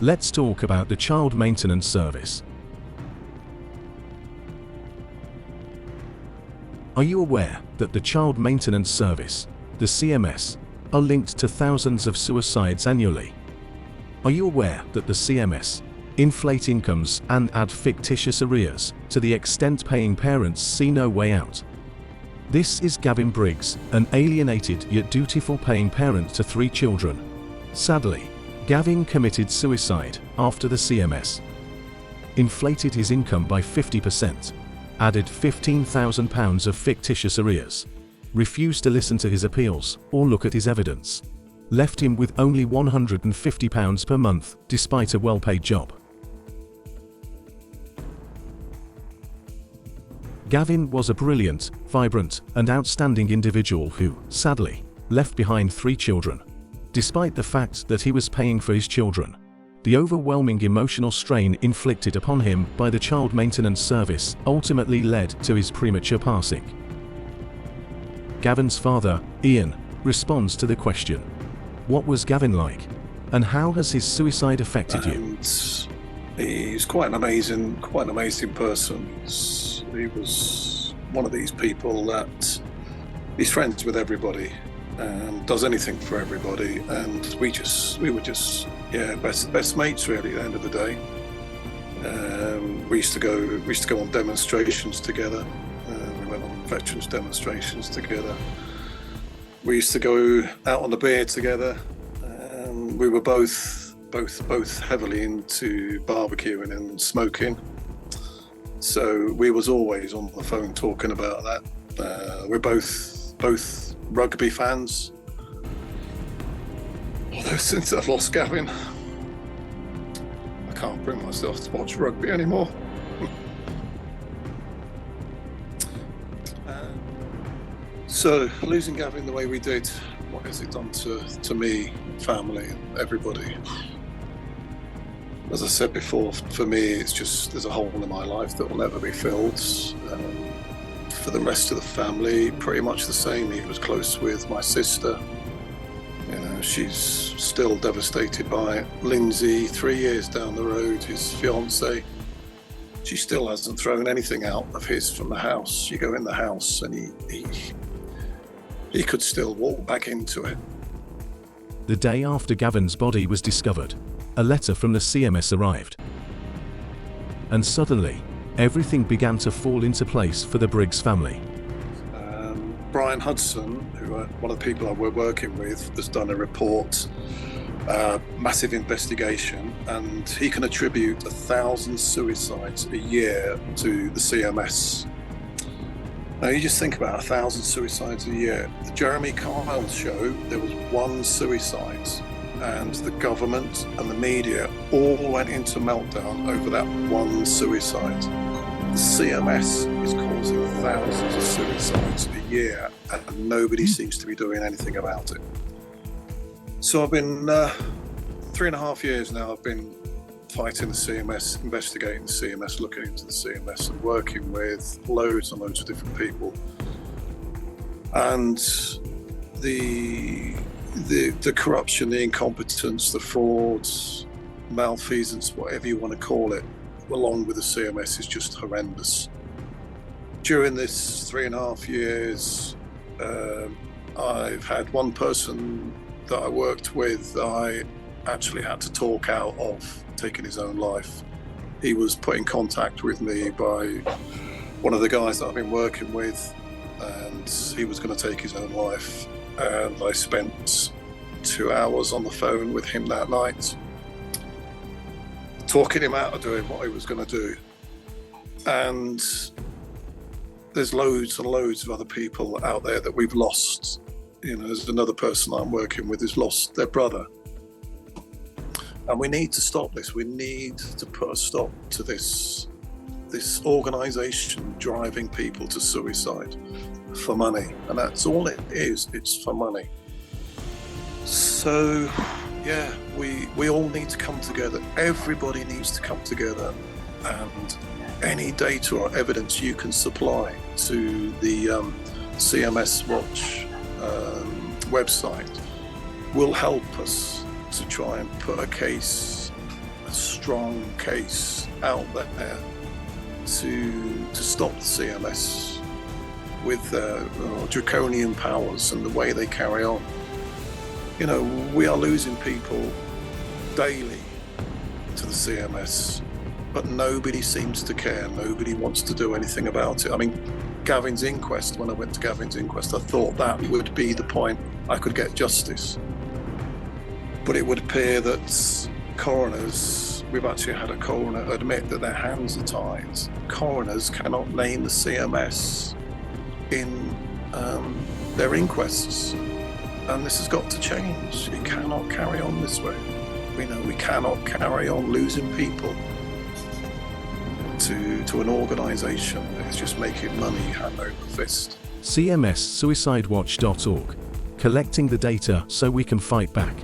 Let's talk about the Child Maintenance Service. Are you aware that the Child Maintenance Service, the CMS, are linked to thousands of suicides annually? Are you aware that the CMS inflate incomes and add fictitious arrears to the extent paying parents see no way out? This is Gavin Briggs, an alienated yet dutiful paying parent to 3 children. Sadly, Gavin committed suicide after the CMS inflated his income by 50%, added £15,000 of fictitious arrears, refused to listen to his appeals or look at his evidence, left him with only £150 per month despite a well-paid job. Gavin was a brilliant, vibrant, and outstanding individual who, sadly, left behind 3 children. Despite the fact that he was paying for his children, the overwhelming emotional strain inflicted upon him by the Child Maintenance Service ultimately led to his premature passing. Gavin's father, Ian, responds to the question, what was Gavin like, and how has his suicide affected you? He's quite an amazing person. He was one of these people that he's friends with everybody and does anything for everybody, and we were just best mates really at the end of the day. We used to go on demonstrations together. We went on veterans demonstrations together. We used to go out on the beer together. We were both heavily into barbecuing and smoking, so we was always on the phone talking about that. We're both rugby fans, although since I've lost Gavin, I can't bring myself to watch rugby anymore. So losing Gavin the way we did, what has it done to me, family, and everybody? As I said before, for me, it's just, there's a hole in my life that will never be filled. For the rest of the family, pretty much the same. He was close with my sister. You know, she's still devastated by it. Lindsay, 3 years down the road, his fiance, she still hasn't thrown anything out of his from the house. You go in the house and he could still walk back into it. The day after Gavin's body was discovered, a letter from the CMS arrived. And suddenly, everything began to fall into place for the Briggs family. Brian Hudson, who one of the people I were working with, has done a report, massive investigation, and he can attribute 1,000 suicides a year to the CMS. Now you just think about 1,000 suicides a year. The Jeremy Kyle show, there was 1 suicide, and the government and the media all went into meltdown over that 1 suicide. The CMS is causing thousands of suicides a year, and nobody seems to be doing anything about it. So I've been 3.5 years now, I've been fighting the CMS, investigating the CMS, looking into the CMS, and working with loads and loads of different people. And the corruption, the incompetence, the frauds, malfeasance, whatever you want to call it, along with the CMS is just horrendous. During this 3.5 years, I've had one person that I worked with, I actually had to talk out of taking his own life. He was put in contact with me by one of the guys that I've been working with, and he was going to take his own life. And I spent 2 hours on the phone with him that night, talking him out of doing what he was going to do. And there's loads and loads of other people out there that we've lost. You know, there's another person I'm working with who's lost their brother. And we need to stop this. We need to put a stop to this organisation driving people to suicide for money. And that's all it is, it's for money. So, yeah, we all need to come together. Everybody needs to come together, and any data or evidence you can supply to the CMS Watch website will help us to try and put a case strong case out there to stop the CMS with their draconian powers and the way they carry on. You know, we are losing people daily to the CMS, but nobody seems to care. Nobody wants to do anything about it. I mean, Gavin's inquest, when I went to Gavin's inquest, I thought that would be the point I could get justice. But it would appear that coroners, we've actually had a coroner admit that their hands are tied. Coroners cannot name the CMS in their inquests. And this has got to change. It cannot carry on this way. We cannot carry on losing people to an organisation that is just making money hand over fist. CMSSuicideWatch.org. Collecting the data so we can fight back.